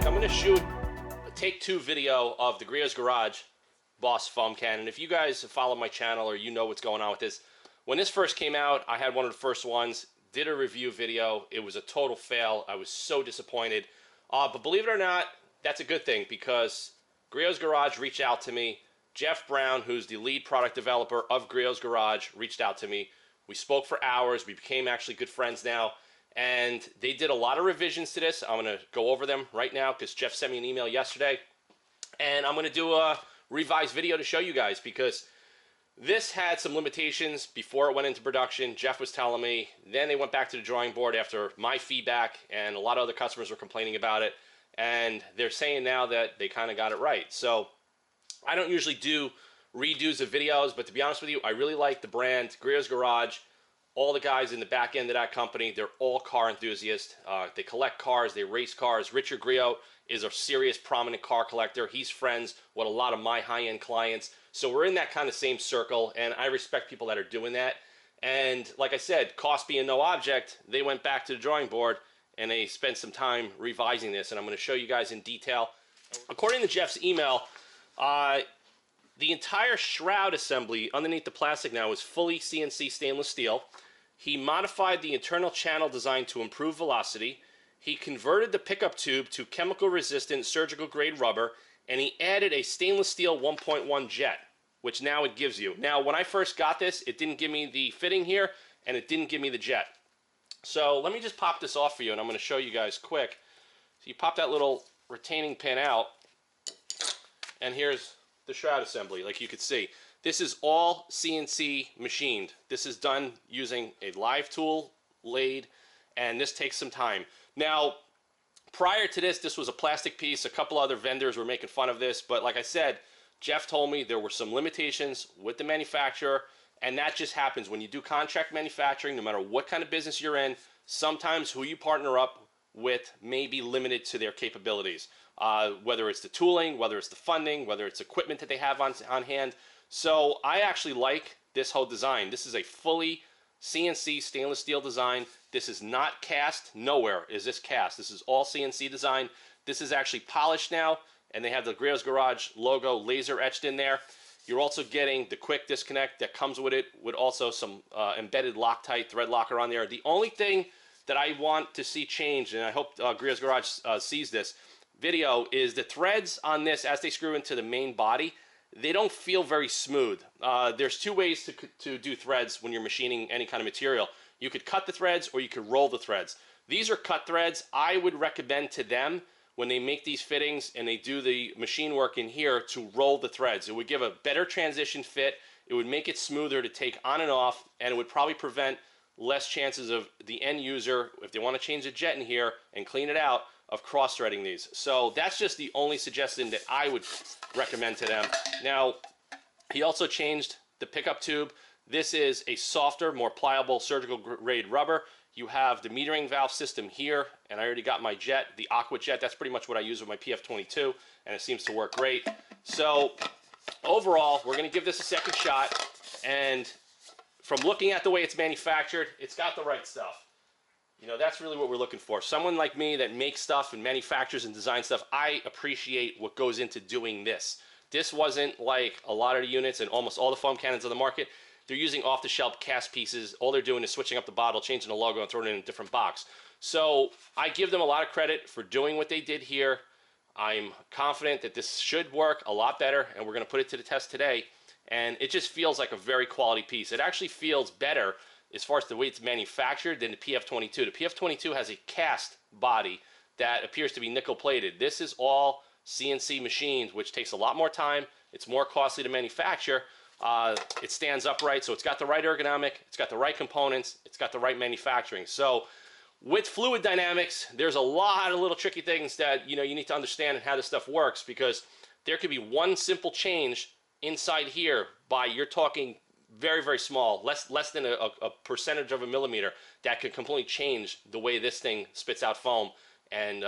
I'm going to shoot a take two video of the Griots Garage Boss foam cannon. If you guys follow my channel or you know what's going on with this, when this first came out, I had one of the first ones, did a review video. It was a total fail. I was so disappointed. But believe it or not, that's a good thing because Griots Garage reached out to me. Jeff Brown, who's the lead product developer of Griots Garage, reached out to me. We spoke for hours. We became actually good friends now. And they did a lot of revisions to this. I'm going to go over them right now because Jeff sent me an email yesterday. And I'm going to do a revised video to show you guys because this had some limitations before it went into production. Jeff was telling me. Then they went back to the drawing board after my feedback, and a lot of other customers were complaining about it. And they're saying now that they kind of got it right. So I don't usually do redos of videos, but to be honest with you, I really like the brand Griots Garage. All the guys in the back end of that company, they're all car enthusiasts. They collect cars, they race cars. Richard Griot is a serious prominent car collector. He's friends with a lot of my high-end clients. So we're in that kind of same circle, and I respect people that are doing that. And like I said, cost being no object, they went back to the drawing board and they spent some time revising this, and I'm going to show you guys in detail. According to Jeff's email, the entire shroud assembly underneath the plastic now is fully CNC stainless steel. He modified the internal channel design to improve velocity. He converted the pickup tube to chemical-resistant surgical-grade rubber, and he added a stainless steel 1.1 jet, which now it gives you. Now, when I first got this, it didn't give me the fitting here, and it didn't give me the jet. So let me just pop this off for you, and I'm going to show you guys quick. So you pop that little retaining pin out, and here's the shroud assembly. Like you could see, this is all CNC machined. This is done using a live tool lathe, and this takes some time. Now, prior to this, this was a plastic piece. A couple other vendors were making fun of this, but like I said, Jeff told me there were some limitations with the manufacturer, and that just happens when you do contract manufacturing. No matter what kind of business you're in, sometimes who you partner up with may be limited to their capabilities, whether it's the tooling, whether it's the funding, whether it's equipment that they have on hand. So I actually like this whole design. This is a fully CNC stainless steel design. This is not cast. Nowhere is this cast. This is all CNC design. This is actually polished now, and they have the Griots Garage logo laser etched in there. You're also getting the quick disconnect that comes with it, with also some embedded Loctite thread locker on there. The only thing that I want to see changed, and I hope Griots Garage sees this video, is the threads on this as they screw into the main body. They don't feel very smooth. There's two ways to do threads when you're machining any kind of material. You could cut the threads or you could roll the threads. These are cut threads. I would recommend to them when they make these fittings and they do the machine work in here to roll the threads. It would give a better transition fit. It would make it smoother to take on and off, and it would probably prevent less chances of the end user, if they want to change the jet in here and clean it out, of cross-threading these. So that's just the only suggestion that I would recommend to them. Now, he also changed the pickup tube. This is a softer, more pliable surgical grade rubber. You have the metering valve system here, and I already got my jet, the Aqua Jet. That's pretty much what I use with my PF22, and it seems to work great. So overall, we're going to give this a second shot, and from looking at the way it's manufactured, it's got the right stuff. You know, that's really what we're looking for. Someone like me that makes stuff and manufactures and designs stuff, I appreciate what goes into doing this. This wasn't like a lot of the units and almost all the foam cannons on the market. They're using off-the-shelf cast pieces. All they're doing is switching up the bottle, changing the logo, and throwing it in a different box. So I give them a lot of credit for doing what they did here. I'm confident that this should work a lot better, and we're going to put it to the test today. And it just feels like a very quality piece. It actually feels better as far as the way it's manufactured than the PF22. The PF22 has a cast body that appears to be nickel-plated. This is all CNC machined, which takes a lot more time. It's more costly to manufacture. It stands upright, so it's got the right ergonomic, it's got the right components, it's got the right manufacturing. So with fluid dynamics, there's a lot of little tricky things that you need to understand and how this stuff works, because there could be one simple change inside here by, you're talking very, very small, less than a percentage of a millimeter, that could completely change the way this thing spits out foam and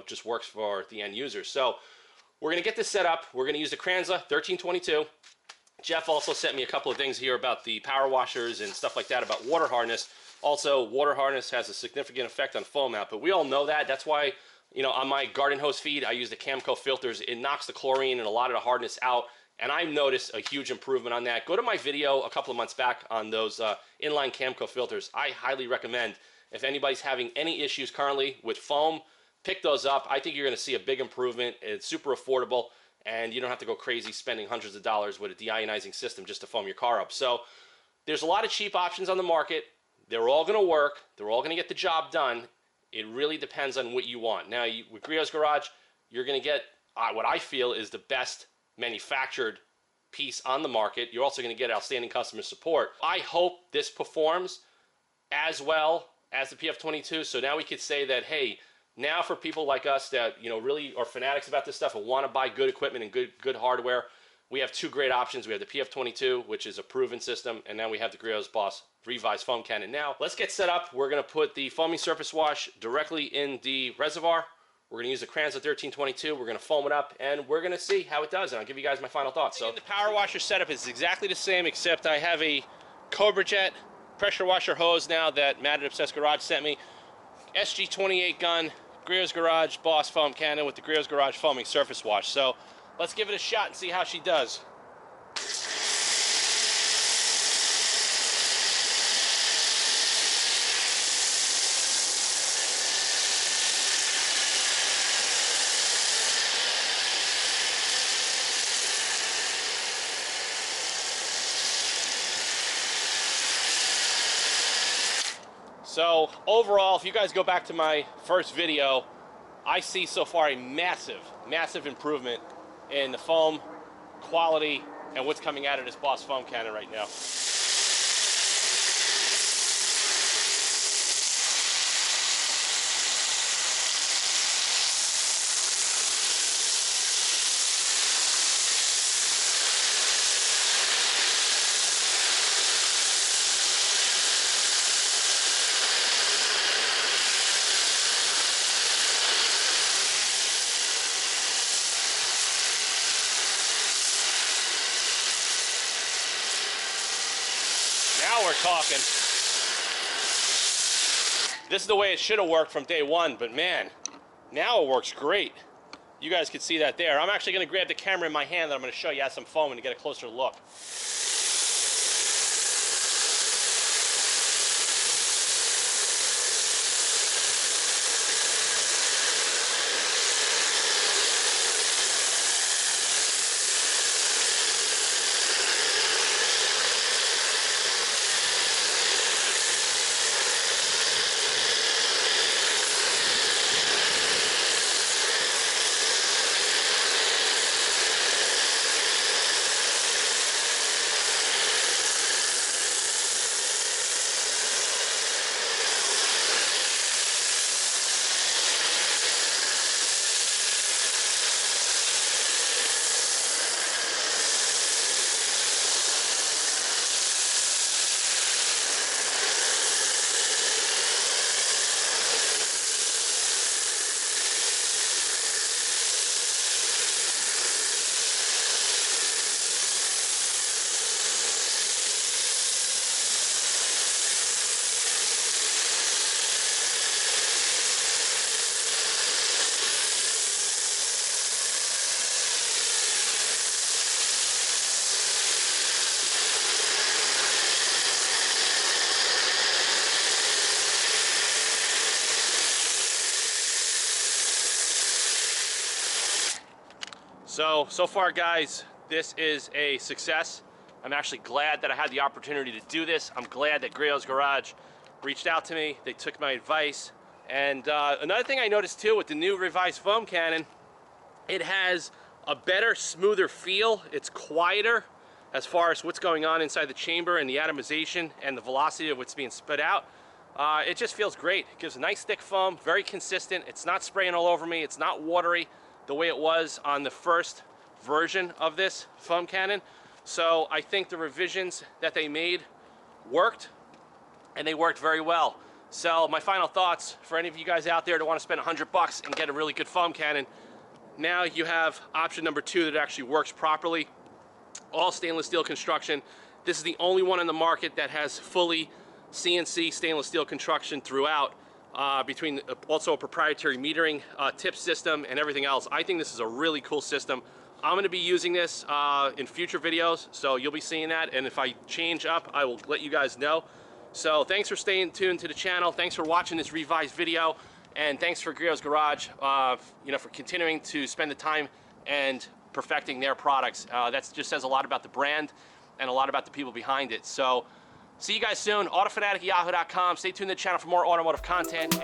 just works for the end user. So we're going to get this set up. We're going to use the Kranza 1322. Jeff also sent me a couple of things here about the power washers and stuff like that, about water hardness. Also, water hardness has a significant effect on foam out, but we all know that. That's why You know, on my garden hose feed, I use the Camco filters. It knocks the chlorine and a lot of the hardness out, and I've noticed a huge improvement on that. Go to my video a couple of months back on those inline Camco filters. I highly recommend, if anybody's having any issues currently with foam, pick those up. I think you're going to see a big improvement. It's super affordable, and you don't have to go crazy spending hundreds of dollars with a deionizing system just to foam your car up. So there's a lot of cheap options on the market. They're all going to work. They're all going to get the job done. It really depends on what you want. Now, with Griots Garage, you're going to get what I feel is the best manufactured piece on the market. You're also going to get outstanding customer support. I hope this performs as well as the PF22. So now we could say that, hey, now for people like us that, you know, really are fanatics about this stuff and want to buy good equipment and good hardware, we have two great options. We have the PF22, which is a proven system, and now we have the Griots Boss revised foam cannon. Now, let's get set up. We're going to put the foaming surface wash directly in the reservoir. We're going to use the Kranza 1322. We're going to foam it up, and we're going to see how it does, and I'll give you guys my final thoughts. So the power washer setup is exactly the same, except I have a Cobra Jet pressure washer hose now that Matt at Obsessed Garage sent me. SG28 gun, Griots Garage Boss foam cannon with the Griots Garage foaming surface wash. So let's give it a shot and see how she does. So overall, if you guys go back to my first video, I see so far a massive improvement in the foam quality and what's coming out of this Boss foam cannon right now. Now we're talking. This is the way it should have worked from day one, but man, now it works great. You guys can see that there. I'm actually going to grab the camera in my hand and I'm going to show you some foam and to get a closer look. So far guys, this is a success. I'm actually glad that I had the opportunity to do this. I'm glad that Griots Garage reached out to me. They took my advice. And another thing I noticed too with the new revised foam cannon, it has a better, smoother feel. It's quieter as far as what's going on inside the chamber and the atomization and the velocity of what's being spit out. It just feels great. It gives a nice thick foam, very consistent. It's not spraying all over me. It's not watery the way it was on the first version of this foam cannon. So I think the revisions that they made worked, and they worked very well. So my final thoughts for any of you guys out there that want to spend $100 and get a really good foam cannon, now you have option number 2 that actually works properly. All stainless steel construction. This is the only one in the market that has fully CNC stainless steel construction throughout. between also a proprietary metering tip system and everything else. I think this is a really cool system. I'm going to be using this in future videos, so you'll be seeing that, and if I change up, I will let you guys know. So thanks for staying tuned to the channel. Thanks for watching this revised video, and thanks for Griots Garage, for continuing to spend the time and perfecting their products. That just says a lot about the brand and a lot about the people behind it. So see you guys soon. autofanatic@yahoo.com. Stay tuned to the channel for more automotive content.